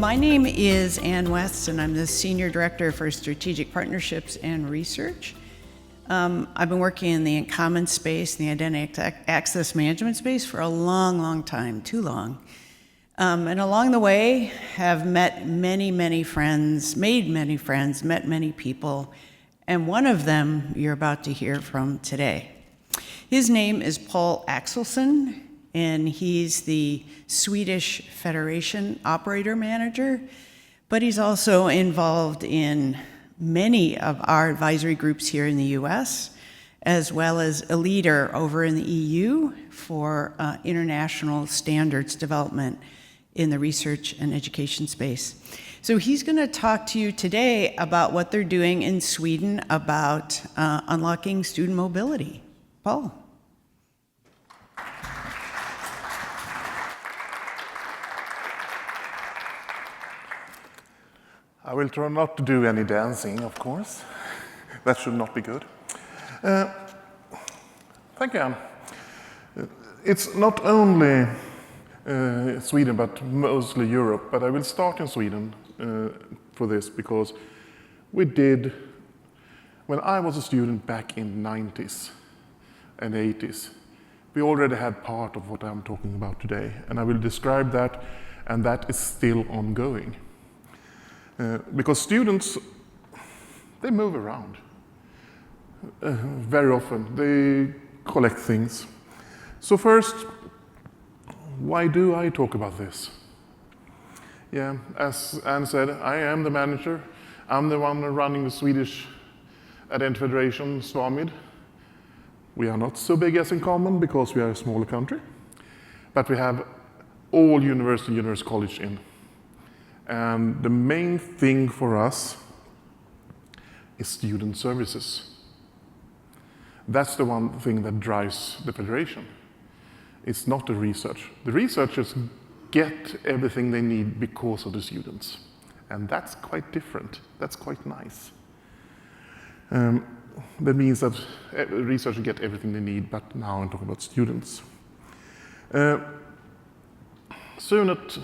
My name is Ann West, and I'm the Senior Director for Strategic Partnerships and Research. I've been working in the common space, the identity access management space for a long, long time, too long. And along the way, have met many friends, made many friends, met many people, and one of them you're about to hear from today. His name is Paul Axelsson, and he's the Swedish Federation Operator Manager, but he's also involved in many of our advisory groups here in the US, as well as a leader over in the EU for international standards development in the research and education space. So he's going to talk to you today about what they're doing in Sweden about unlocking student mobility. Paul. I will try not to do any dancing, of course. That should not be good. Thank you, Anne. It's not only Sweden, but mostly Europe. But I will start in Sweden for this because we did, when I was a student back in the 90s and 80s, we already had part of what I'm talking about today. And I will describe that, and that is still ongoing. Because students, they move around very often. They collect things. So first, why do I talk about this? Yeah, as Anne said, I am the manager. I'm the one running the Swedish Identity Federation, SUNET. We are not so big as in common because we are a smaller country, but we have all university college in. And the main thing for us is student services. That's the one thing that drives the federation. It's not the research. The researchers get everything they need because of the students. And that's quite different. That's quite nice. That means that researchers get everything they need, but now I'm talking about students. SUNET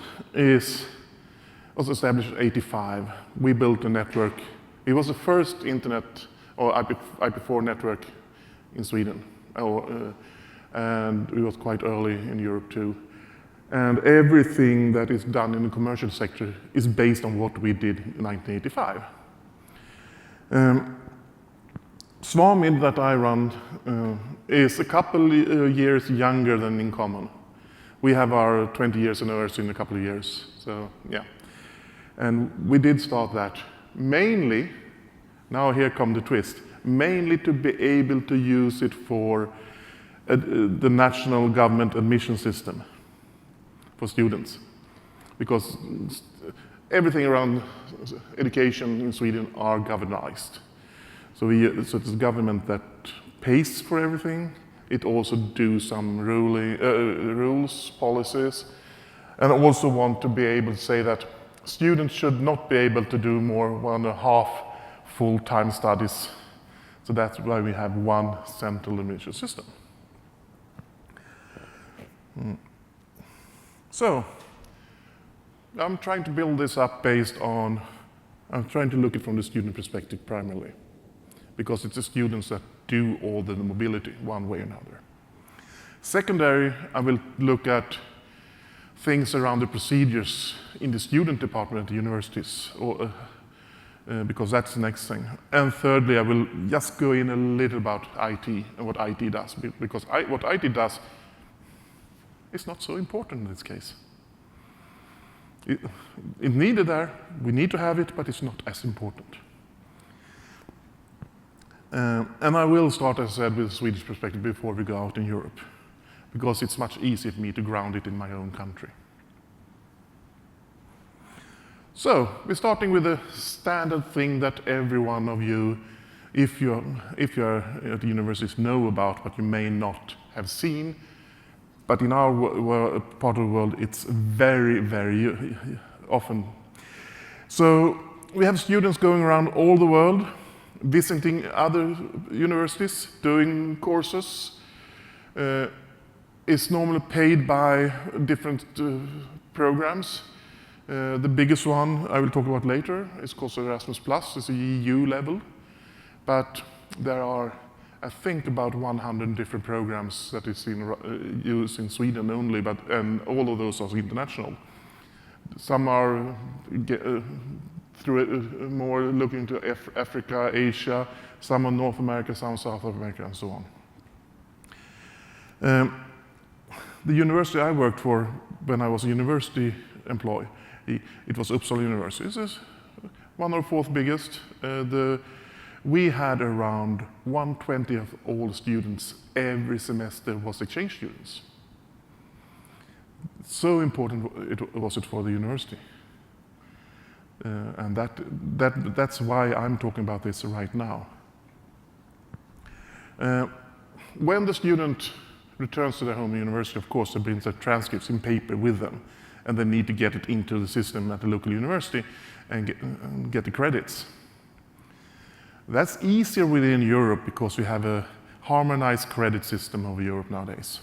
was established in 1985. We built a network. It was the first internet or IP4 network in Sweden. And it was quite early in Europe too. And everything that is done in the commercial sector is based on what we did in 1985. SUNET that I run is a couple years younger than in common. We have our 20 years anniversary in a couple of years, so yeah. And we did start that mainly, now here comes the twist, mainly to be able to use it for the national government admission system for students. Because everything around education in Sweden are governized. So it's the government that pays for everything. It also do some rules, policies, and also want to be able to say that students should not be able to do more 1.5 full-time studies. So that's why we have one central admission system. So I'm trying to build this up I'm trying to look at it from the student perspective primarily, because it's the students that do all the mobility one way or another. Secondary, I will look at things around the procedures in the student department at the universities, because that's the next thing. And thirdly, I will just go in a little about IT and what IT does, because what IT does is not so important in this case. It's needed there, we need to have it, but it's not as important. And I will start, as I said, with the Swedish perspective before we go out in Europe, because it's much easier for me to ground it in my own country. So, we're starting with a standard thing that every one of you, if you're at the universities, know about, but you may not have seen. But in our part of the world, it's very, very often. So, we have students going around all the world, visiting other universities, doing courses. It's normally paid by different programs. The biggest one I will talk about later is called Erasmus+. It's a EU level, but there are, I think, about 100 different programs that is used in Sweden only, and all of those are international. Some are more looking to Africa, Asia, some are North America, some South America, and so on. The university I worked for when I was a university employee, it was Uppsala University. This is one of the fourth biggest. We had around 1/20 of all students every semester was exchange students. So important was it for the university. And that's why I'm talking about this right now. When the student returns to their home university, of course, they bring their transcripts in paper with them, and they need to get it into the system at the local university and get the credits. That's easier within Europe because we have a harmonized credit system over Europe nowadays.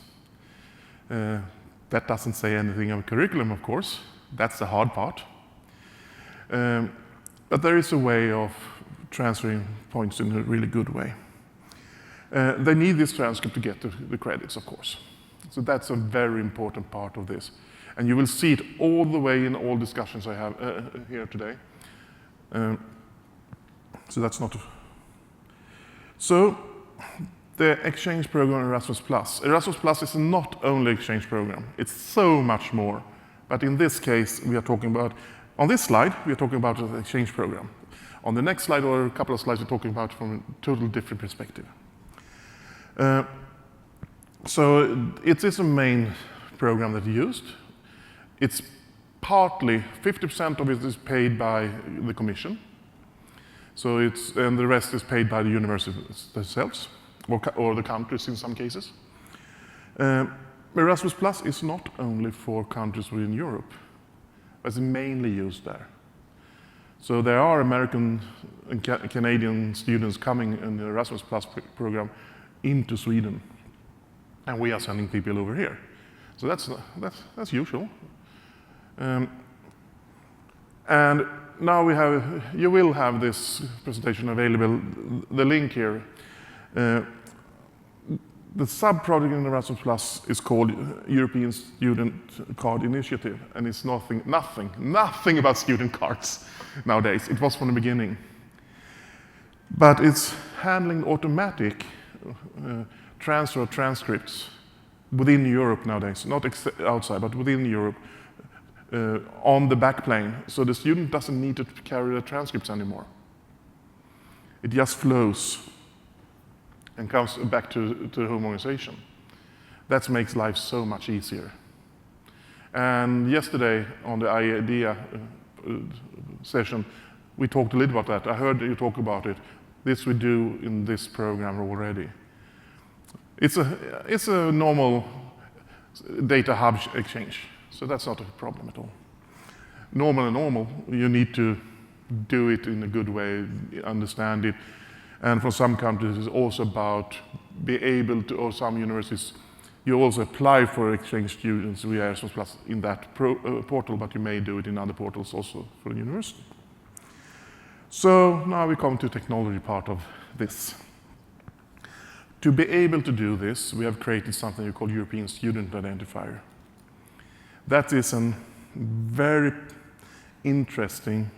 That doesn't say anything of curriculum, of course. That's the hard part. But there is a way of transferring points in a really good way. They need this transcript to get the credits, of course. So that's a very important part of this. And you will see it all the way in all discussions I have here today. So that's not... So the exchange program Erasmus+. Erasmus+ is not only exchange program, it's so much more. But in this case, we are talking about, on this slide, we are talking about the exchange program. On the next slide, or a couple of slides, we're talking about from a totally different perspective. So it is a main program that is used. It's partly, 50% of it is paid by the Commission. So and the rest is paid by the universities themselves, or the countries in some cases. Erasmus+ is not only for countries within Europe, but it's mainly used there. So there are American and Canadian students coming in the Erasmus+ program into Sweden, and we are sending people over here. So that's usual. And now you will have this presentation available, the link here. The sub-project in Erasmus+ is called European Student Card Initiative, and it's nothing about student cards nowadays. It was from the beginning. But it's handling automatic transfer of transcripts within Europe nowadays, not outside, but within Europe, on the backplane. So the student doesn't need to carry the transcripts anymore. It just flows and comes back to the home organization. That makes life so much easier. And yesterday on the idea session, we talked a little about that. I heard you talk about it. This we do in this program already. It's a normal data hub exchange, so that's not a problem at all. Normal, you need to do it in a good way, understand it. And for some countries, it's also about be able to, or some universities, you also apply for exchange students via Erasmus+ in that portal, but you may do it in other portals also for the university. So now we come to the technology part of this. To be able to do this, we have created something we call European Student Identifier. That is a very interesting,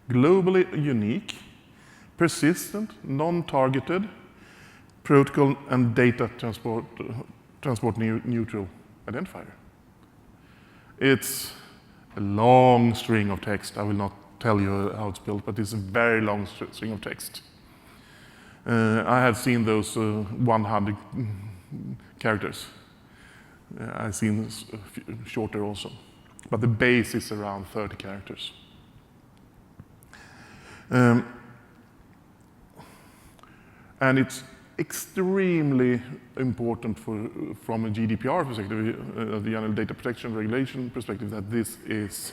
globally unique, persistent, non-targeted, protocol and data transport neutral identifier. It's a long string of text. I will not tell you how it's built, but it's a very long string of text. I have seen those 100 characters. I've seen shorter also. But the base is around 30 characters. And it's extremely important from a GDPR perspective, the General Data Protection Regulation perspective, that this is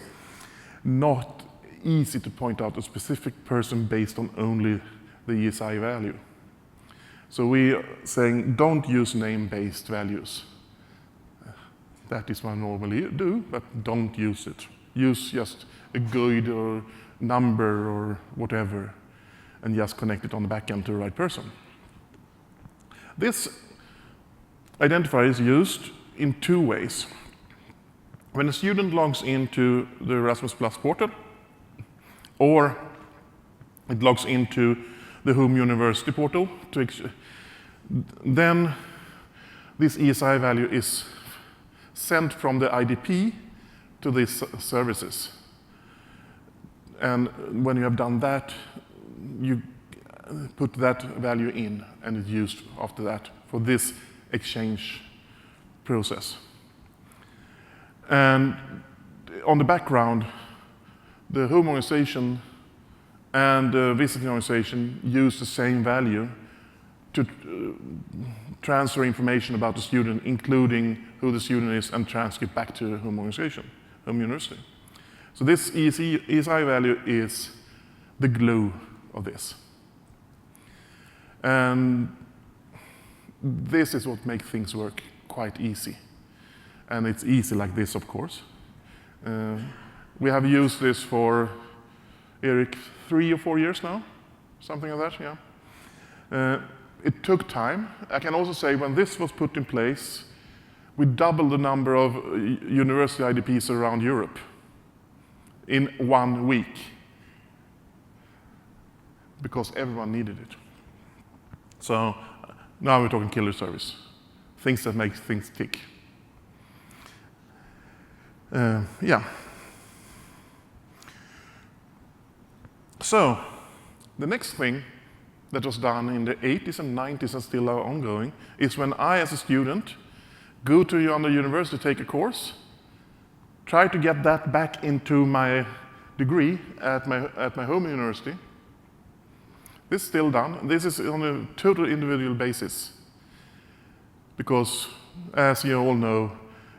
not easy to point out a specific person based on only the ESI value. So we are saying don't use name-based values. That is what I normally do, but don't use it. Use just a GUID or number or whatever, and just connect it on the back end to the right person. This identifier is used in two ways. When a student logs into the Erasmus Plus portal, or it logs into the home university portal, then this ESI value is sent from the IDP to these services. And when you have done that, you put that value in, and it's used after that for this exchange process. And on the background, the home organization and the visiting organization use the same value to transfer information about the student, including who the student is, and transfer it back to the home organization, home university. So this ESI value is the glue of this. And this is what makes things work quite easy. And it's easy like this, of course. We have used this for, Eric, 3 or 4 years now, something like that, yeah. It took time. I can also say when this was put in place, we doubled the number of university IDPs around Europe in 1 week, because everyone needed it. So now we're talking killer service, things that make things tick. Yeah. So the next thing that was done in the 80s and 90s and still are ongoing is when I, as a student, go to another university to take a course, try to get that back into my degree at my home university. This is still done. This is on a total individual basis, because, as you all know,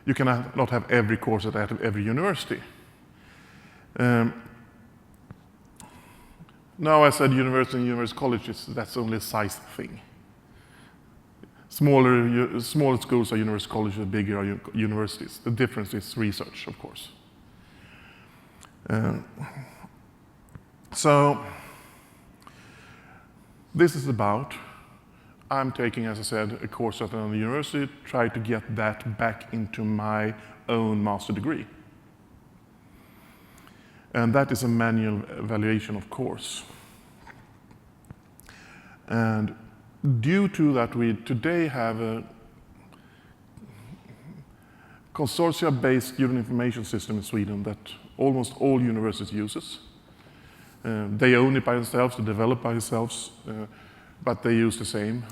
you cannot have every course at every university. Now, I said university and university colleges, that's only a size thing. Smaller schools are university colleges, bigger are universities. The difference is research, of course. So this is about, I'm taking, as I said, a course at another university, try to get that back into my own master degree. And that is a manual evaluation, of course. And due to that, we today have a consortia-based student information system in Sweden that almost all universities uses. They own it by themselves, they develop by themselves, but they use the same.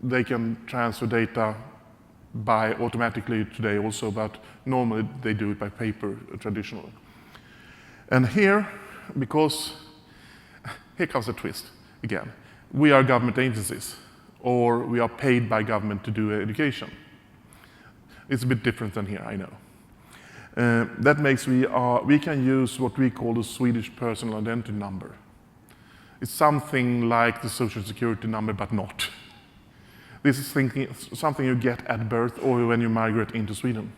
They can transfer data by automatically today also, but normally they do it by paper traditionally. And here, because, here comes the twist again. We are government agencies, or we are paid by government to do education. It's a bit different than here, I know. That makes we can use what we call the Swedish personal identity number. It's something like the social security number, but not. This is something you get at birth or when you migrate into Sweden.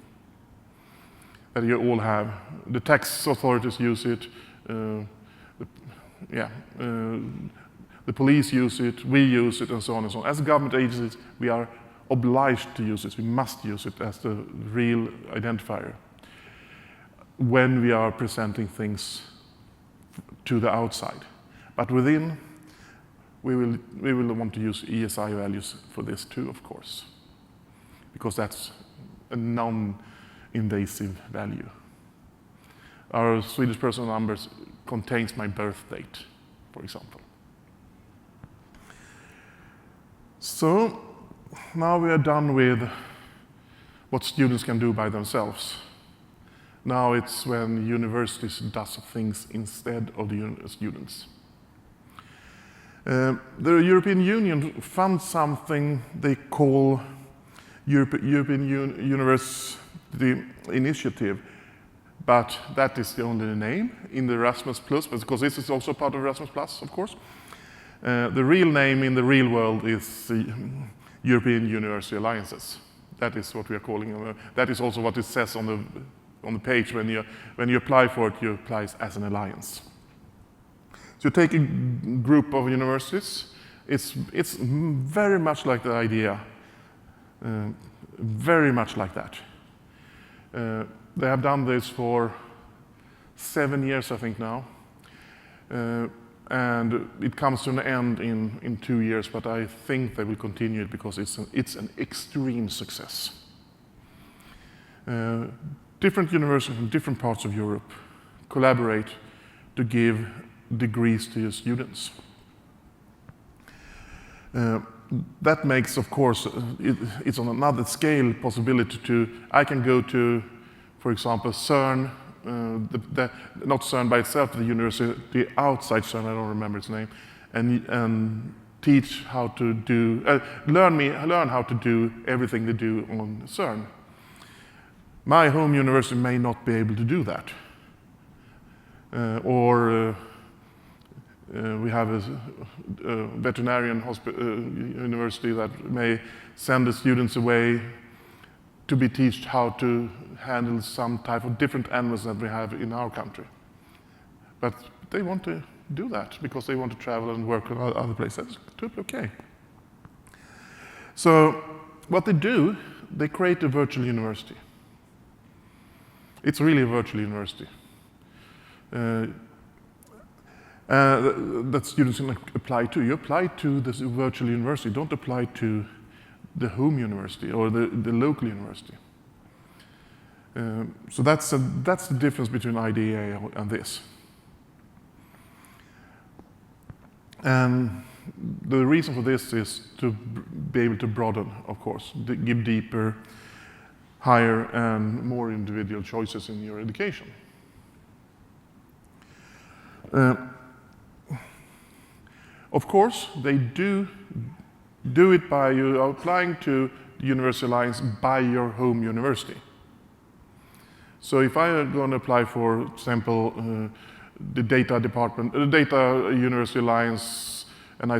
That you all have. The tax authorities use it, the police use it, we use it, and so on and so on. As government agencies, we are obliged to use it. We must use it as the real identifier when we are presenting things to the outside. But within, we will want to use ESI values for this too, of course, because that's a non-invasive value. Our Swedish personal numbers contains my birth date, for example. So now we are done with what students can do by themselves. Now it's when universities does things instead of the students. The European Union funds something they call European University Initiative, but that is the only name in the Erasmus Plus, because this is also part of Erasmus Plus, of course. The real name in the real world is European University Alliances. That is what we are calling them. That is also what it says on on the page when you apply for it, you apply as an alliance. So you take a group of universities. It's very much like the idea, very much like that. They have done this for 7 years, I think now, and it comes to an end in 2 years. But I think they will continue it because it's an extreme success. Different universities from different parts of Europe collaborate to give degrees to your students. That makes, of course, it's on another scale possibility to, I can go to, for example, CERN, not CERN by itself, the university outside CERN, I don't remember its name, and teach how to do, learn how to do everything they do on CERN. My home university may not be able to do that. We have a veterinarian university that may send the students away to be taught how to handle some type of different animals that we have in our country. But they want to do that because they want to travel and work in other places. That's totally okay. So what they do, they create a virtual university. It's really a virtual university. That students can apply to. You apply to this virtual university, don't apply to the home university or the local university. So that's the difference between IDEA and this. And the reason for this is to be able to broaden, of course, give deeper, higher and more individual choices in your education. Of course, they do it by you applying to the University Alliance by your home university. So if I am going to apply for example, the data department, the Data University Alliance, and I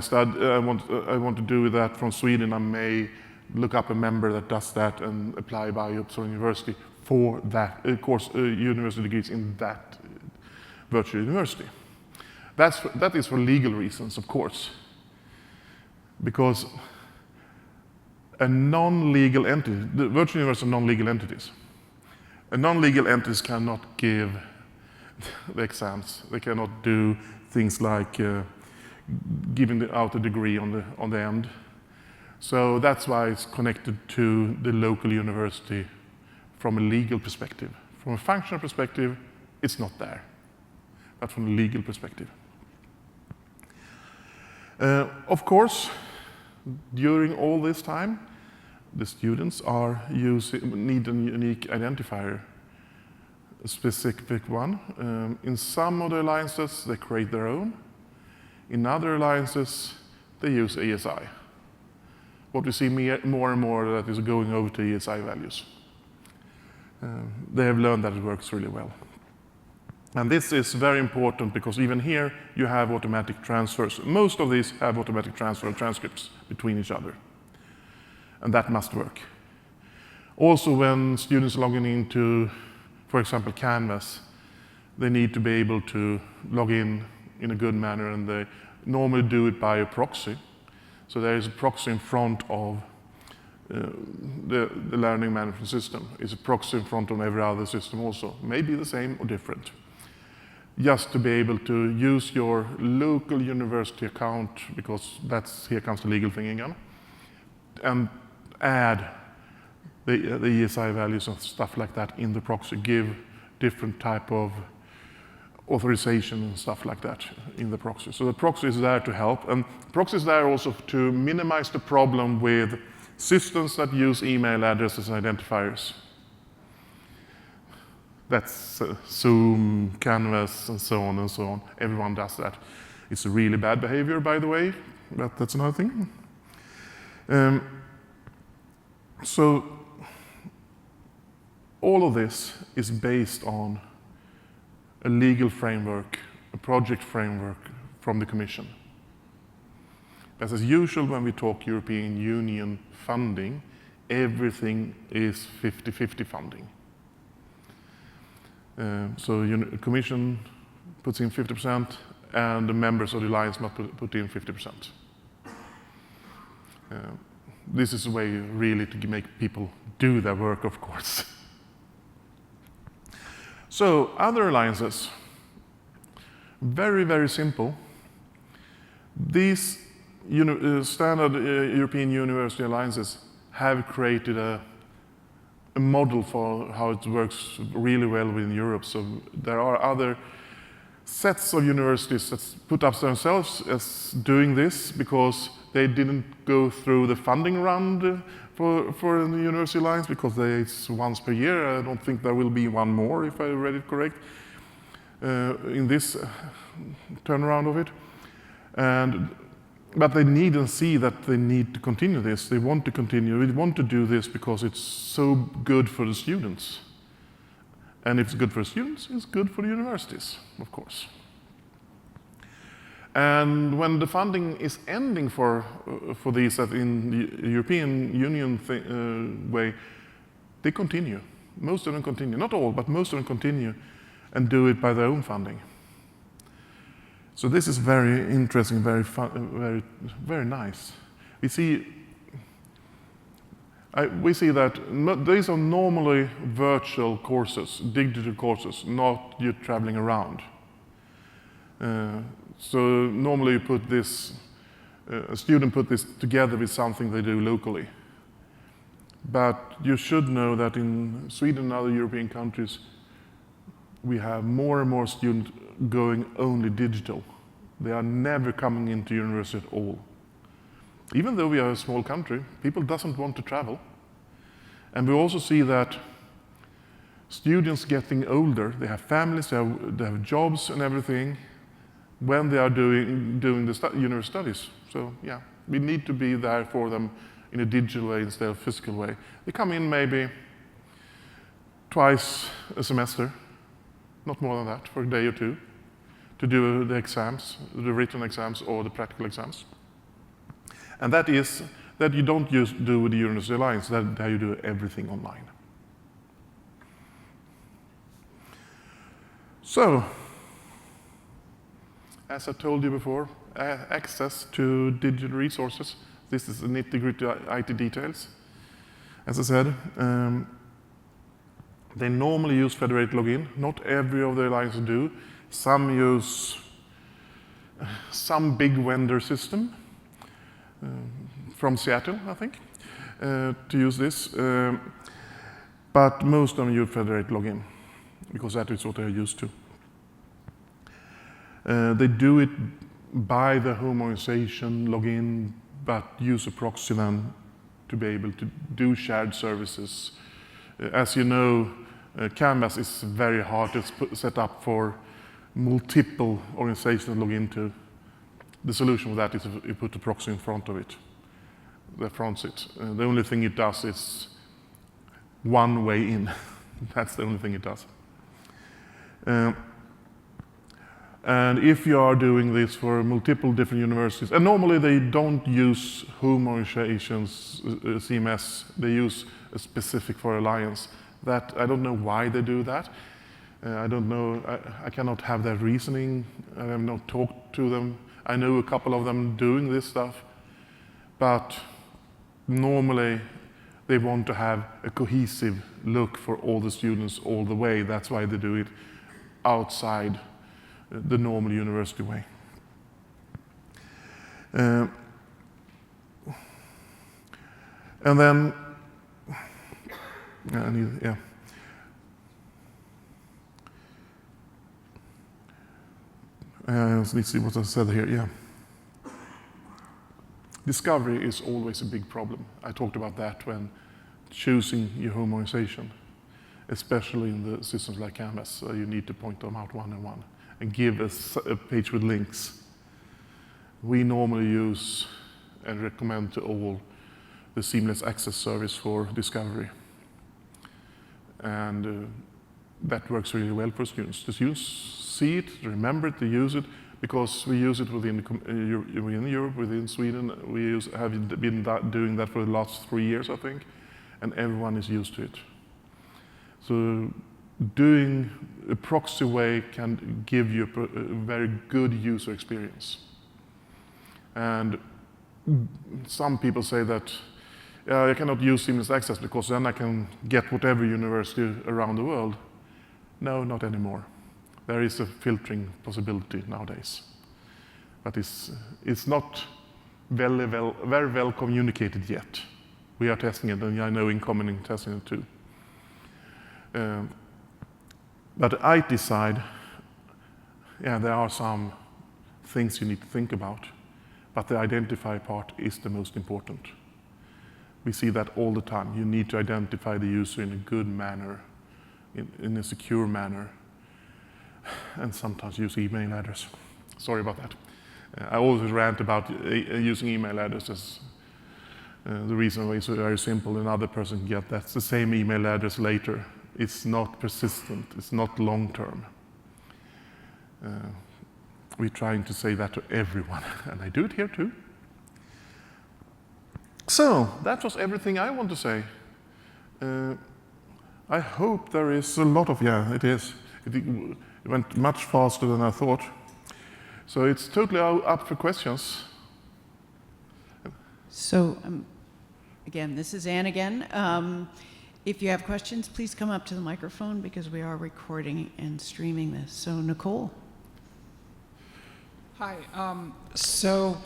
want to do that from Sweden, I may look up a member that does that and apply by Uppsala University for that course, university degrees in that virtual university. That is for legal reasons, of course, because a non-legal entity, the virtual universities are non-legal entities. A non-legal entities cannot give the exams. They cannot do things like giving out a degree on the end. So that's why it's connected to the local university from a legal perspective. From a functional perspective, it's not there, but from a legal perspective. Of course, during all this time, the students need a unique identifier, a specific one. In some of the alliances, they create their own. In other alliances, they use ESI. What we see more and more that is going over to ESI values. They have learned that it works really well. And this is very important because even here you have automatic transfers. Most of these have automatic transfer of transcripts between each other. And that must work. Also, when students log into, for example, Canvas, they need to be able to log in a good manner, and they normally do it by a proxy. So there is a proxy in front of the learning management system. It's a proxy in front of every other system also. Maybe the same or different. Just to be able to use your local university account, because here comes the legal thing again, and add the ESI values and stuff like that in the proxy, give different type of authorization and stuff like that in the proxy. So the proxy is there to help, and proxy is there also to minimize the problem with systems that use email addresses and identifiers. That's Zoom, Canvas, and so on and so on. Everyone does that. It's a really bad behavior, by the way, but that's another thing. So all of this is based on a legal framework, a project framework from the Commission. As usual, when we talk European Union funding, everything is 50-50 funding. So Commission puts in 50%, and the members of the alliance must put in 50%. This is a way really to make people do their work, of course. So other alliances, very, very simple. These standard European university alliances have created a model for how it works really well within Europe. So there are other sets of universities that put up themselves as doing this because they didn't go through the funding round for the University Alliance because it's once per year. I don't think there will be one more, if I read it correct, in this turnaround of it. But they need and see that they need to continue this. They want to continue. They want to do this because it's so good for the students. And if it's good for the students, it's good for the universities, of course. And when the funding is ending for these in the European Union way, they continue. Most of them continue. Not all, but most of them continue and do it by their own funding. So this is very interesting, very fun, very nice. We see that these are normally virtual courses, digital courses, not you traveling around. So normally you put this, a student put this together with something they do locally. But you should know that in Sweden and other European countries, we have more and more students going only digital. They are never coming into university at all. Even though we are a small country, people doesn't want to travel. And we also see that students getting older, they have families, they have jobs and everything, when they are doing the university studies. So yeah, we need to be there for them in a digital way instead of physical way. They come in maybe twice a semester, not more than that, for a day or two, to do the exams, the written exams or the practical exams. And that is that you don't just do with the University Alliance, that's how you do everything online. So, as I told you before, access to digital resources. This is the nitty-gritty IT details. As I said, they normally use federated login. Not every of the alliances do. Some use some big vendor system from Seattle, I think, to use this. But most of them use federated login because that is what they're used to. They do it by the home organization login, but use a proxy then to be able to do shared services. As you know, Canvas is very hard to set up for multiple organizations to log into. The solution for that is you put a proxy in front of it, that fronts it. The only thing it does is one way in. That's the only thing it does. And if you are doing this for multiple different universities, and normally they don't use home organizations, CMS, they use a specific for alliance. That I don't know why they do that. I don't know, I cannot have that reasoning. I have not talked to them. I know a couple of them doing this stuff, but normally they want to have a cohesive look for all the students all the way. That's why they do it outside the normal university way. And then, let's see what I said here, yeah. Discovery is always a big problem. I talked about that when choosing your home organization, especially in the systems like Canvas. So you need to point them out one on one and give us a page with links. We normally use and recommend to all the seamless access service for discovery. And that works really well for students. The students see it, remember it, they use it, because we use it within Europe, within Sweden. We have been doing that for the last 3 years, I think, and everyone is used to it. So doing a proxy way can give you a very good user experience. And some people say that I cannot use seamless access because then I can get whatever university around the world. No, not anymore. There is a filtering possibility nowadays. But it's not very well communicated yet. We are testing it, and I know Incommon is testing it too. But the IT side, yeah, there are some things you need to think about, but the identify part is the most important. We see that all the time. You need to identify the user in a good manner, in a secure manner, and sometimes use email address. Sorry about that. I always rant about using email addresses. The reason why it's very simple, another person can get that's the same email address later. It's not persistent, it's not long-term. We're trying to say that to everyone, and I do it here too. So, that was everything I want to say. I hope there is a lot of, yeah, it is. It went much faster than I thought. So it's totally up for questions. So, again, this is Anne again. If you have questions, please come up to the microphone because we are recording and streaming this. So, Nicole. Hi. So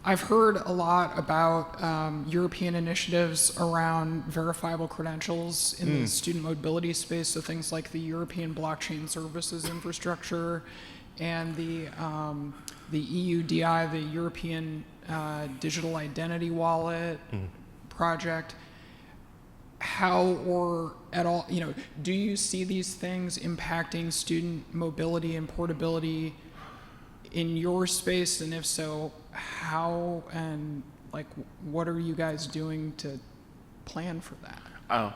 I've heard a lot about European initiatives around verifiable credentials in the student mobility space, so things like the European Blockchain Services Infrastructure and the EUDI, the European Digital Identity Wallet project. How or at all, do you see these things impacting student mobility and portability in your space? And if so, how and what are you guys doing to plan for that? Oh,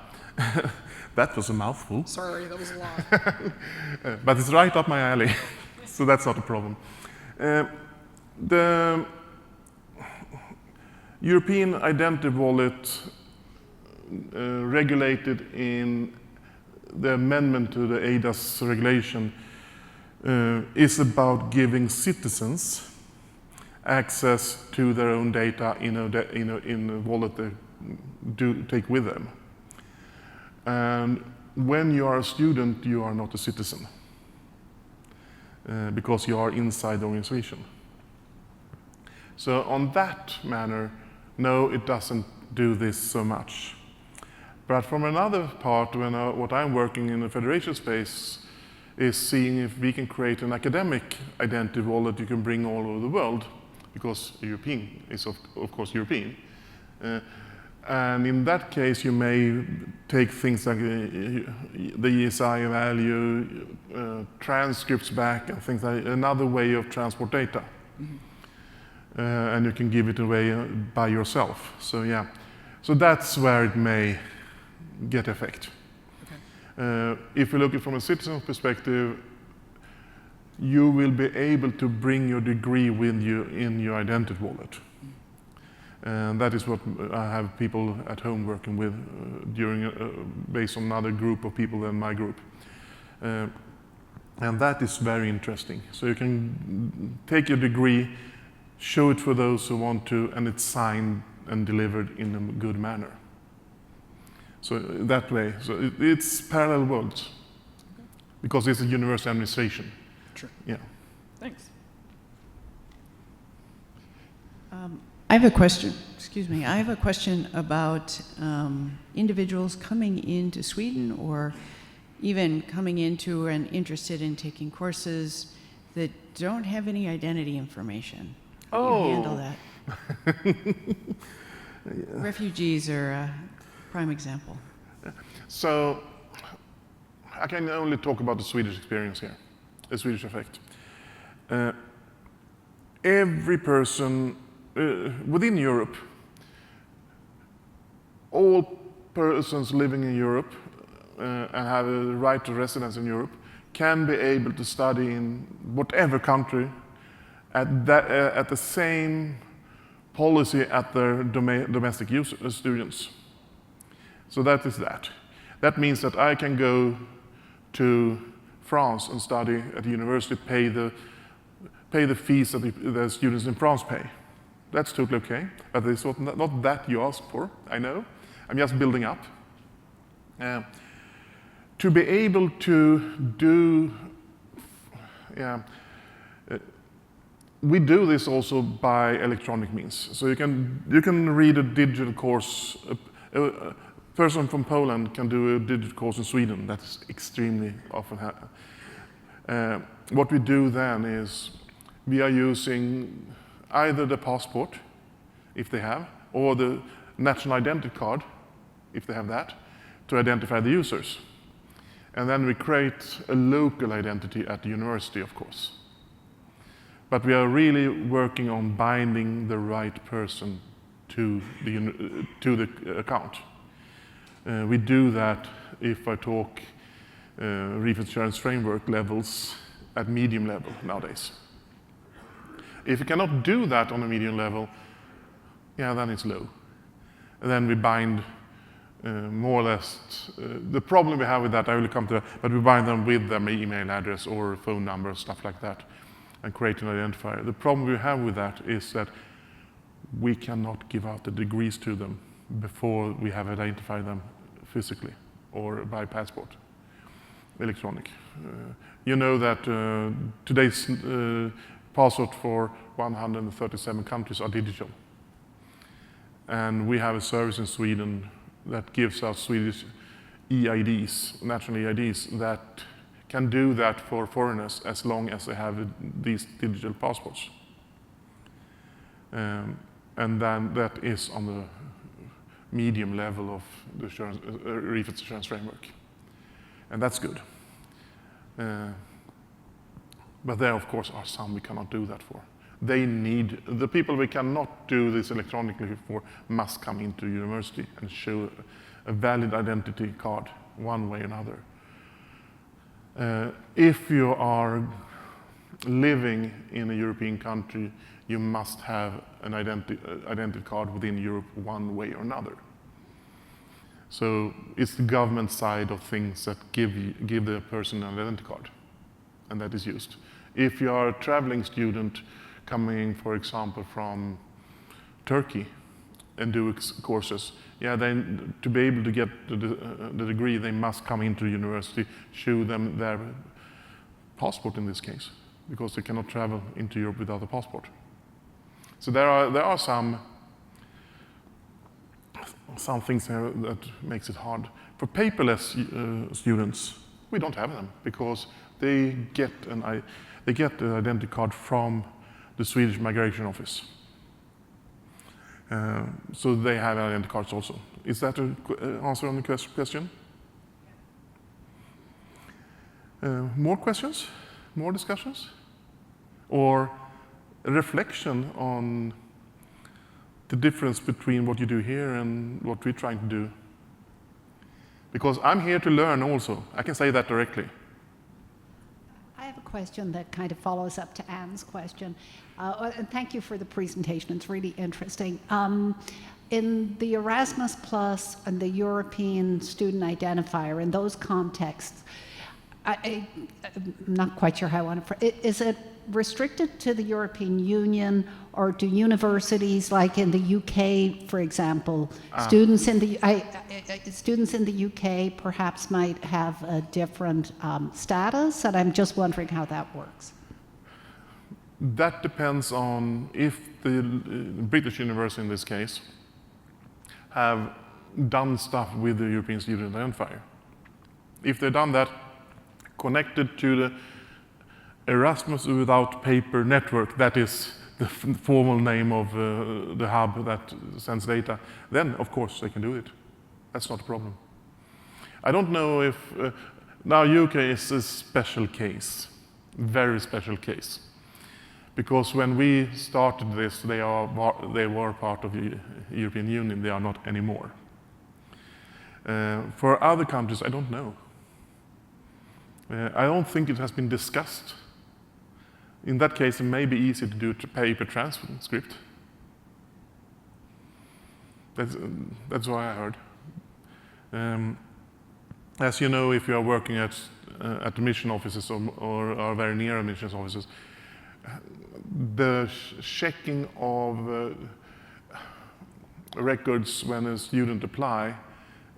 that was a mouthful. Sorry, that was a lot. But it's right up my alley, so that's not a problem. The European Identity Wallet regulated in the amendment to the ADAS regulation is about giving citizens access to their own data in a wallet they do take with them. And when you are a student, you are not a citizen because you are inside the organization. So on that manner, no, it doesn't do this so much. But from another part, what I'm working in the federation space is seeing if we can create an academic identity wallet you can bring all over the world, because European is of course European. And in that case, you may take things like the ESI value, transcripts back, and things like another way of transport data. And you can give it away by yourself. So yeah, so that's where it may get effect. Okay. If you look at it from a citizen perspective, you will be able to bring your degree with you in your identity wallet. And that is what I have people at home working with based on another group of people than my group. And that is very interesting. So you can take your degree, show it for those who want to, and it's signed and delivered in a good manner. So that way, so it's parallel worlds, okay. Because it's a university administration. Sure. Yeah. Thanks. I have a question. Excuse me. I have a question about individuals coming into Sweden, or even coming into and interested in taking courses that don't have any identity information. How do you handle that? Yeah. Refugees are a prime example. So I can only talk about the Swedish experience here, the Swedish effect. Every person within Europe, all persons living in Europe and have a right to residence in Europe can be able to study in whatever country at the same policy at their domestic students. So that is that. That means that I can go to France and study at the university pay the fees that the students in France pay. That's totally okay, but it's not that you ask for, I know. I'm just building up. To be able to do, we do this also by electronic means. So you can read a digital course. A person from Poland can do a digital course in Sweden. That's extremely often happens. What we do then is we are using either the passport, if they have, or the national identity card, if they have that, to identify the users. And then we create a local identity at the university, of course. But we are really working on binding the right person to the account. We do that if I talk reef insurance framework levels at medium level nowadays. If you cannot do that on a medium level, then it's low. And then we bind more or less, the problem we have with that, I will come to that, but we bind them with their email address or phone number, stuff like that, and create an identifier. The problem we have with that is that we cannot give out the degrees to them before we have identified them physically or by passport, electronic. You know that today's passport for 137 countries are digital. And we have a service in Sweden that gives us Swedish EIDs, national EIDs, that can do that for foreigners as long as they have these digital passports. And then that is on the medium level of the reef insurance framework. And that's good. But there, of course, are some we cannot do that for. The people we cannot do this electronically for must come into university and show a valid identity card one way or another. If you are living in a European country, you must have an identity card within Europe one way or another. So it's the government side of things that give the person an identity card, and that is used. If you are a traveling student coming, for example, from Turkey and do courses, then to be able to get the degree, they must come into the university, show them their passport in this case, because they cannot travel into Europe without a passport. So there are some things there that makes it hard. For paperless students, we don't have them because they get the identity card from the Swedish Migration Office. So they have identity cards also. Is that an answer on the question? More questions? More discussions? Or a reflection on the difference between what you do here and what we're trying to do? Because I'm here to learn also. I can say that directly. I have a question that kind of follows up to Anne's question. And thank you for the presentation. It's really interesting. In the Erasmus Plus and the European Student Identifier, in those contexts, I'm not quite sure how I want to. Is it restricted to the European Union, or do universities, like in the UK, for example, students in the UK perhaps might have a different status? And I'm just wondering how that works. That depends on if the British university, in this case, have done stuff with the European Student Identifier. If they've done that, connected to the Erasmus Without Paper network, that is the formal name of the hub that sends data, then of course they can do it. That's not a problem. I don't know if, now UK is a special case, very special case. Because when we started this, they were part of the European Union, they are not anymore. For other countries, I don't know. I don't think it has been discussed. In that case, it may be easy to do paper transcript. That's what I heard. As you know, if you are working at at the mission offices or are very near our mission offices, the checking of records when a student apply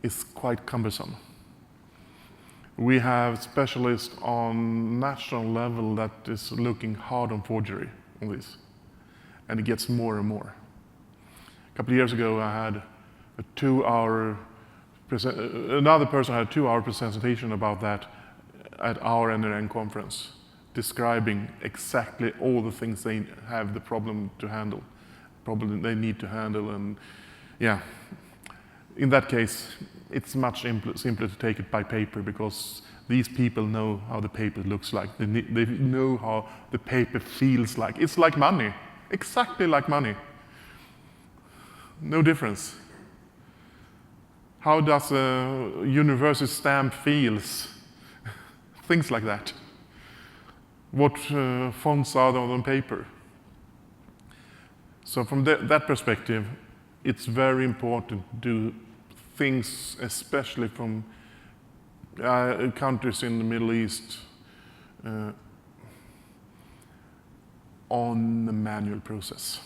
is quite cumbersome. We have specialists on national level that is looking hard on forgery on this, and it gets more and more. A couple of years ago, I had a 2-hour another person had a 2-hour presentation about that at our R&E conference, describing exactly all the things they have the problem they need to handle, and yeah, in that case, it's much simpler to take it by paper because these people know how the paper looks like. They know how the paper feels like. It's like money, exactly like money. No difference. How does a university stamp feels? Things like that. What fonts are on paper? So from that perspective, it's very important to do things, especially from countries in the Middle East, on the manual process.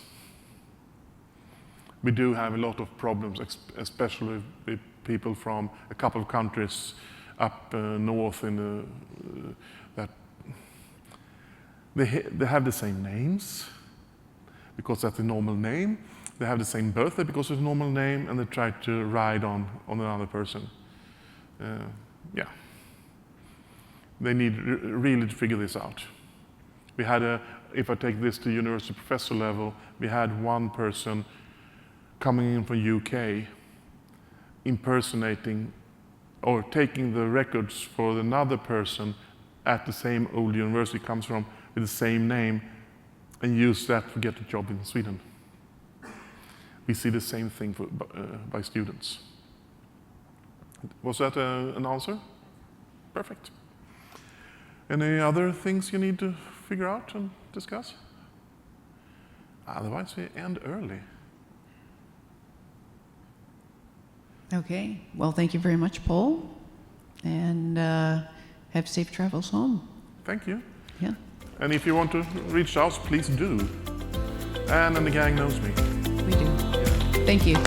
We do have a lot of problems, especially with people from a couple of countries up north that they have the same names because that's the normal name. They have the same birthday because it's a normal name, and they try to ride on another person. Yeah, they need really to figure this out. We had if I take this to university professor level, we had one person coming in from UK, impersonating or taking the records for another person at the same old university comes from with the same name, and use that to get a job in Sweden. We see the same thing by students. Was that an answer? Perfect. Any other things you need to figure out and discuss? Otherwise, we end early. Okay, well, thank you very much, Paul, and have safe travels home. Thank you. Yeah. And if you want to reach out, please do. Anne and the gang knows me. We do. Thank you.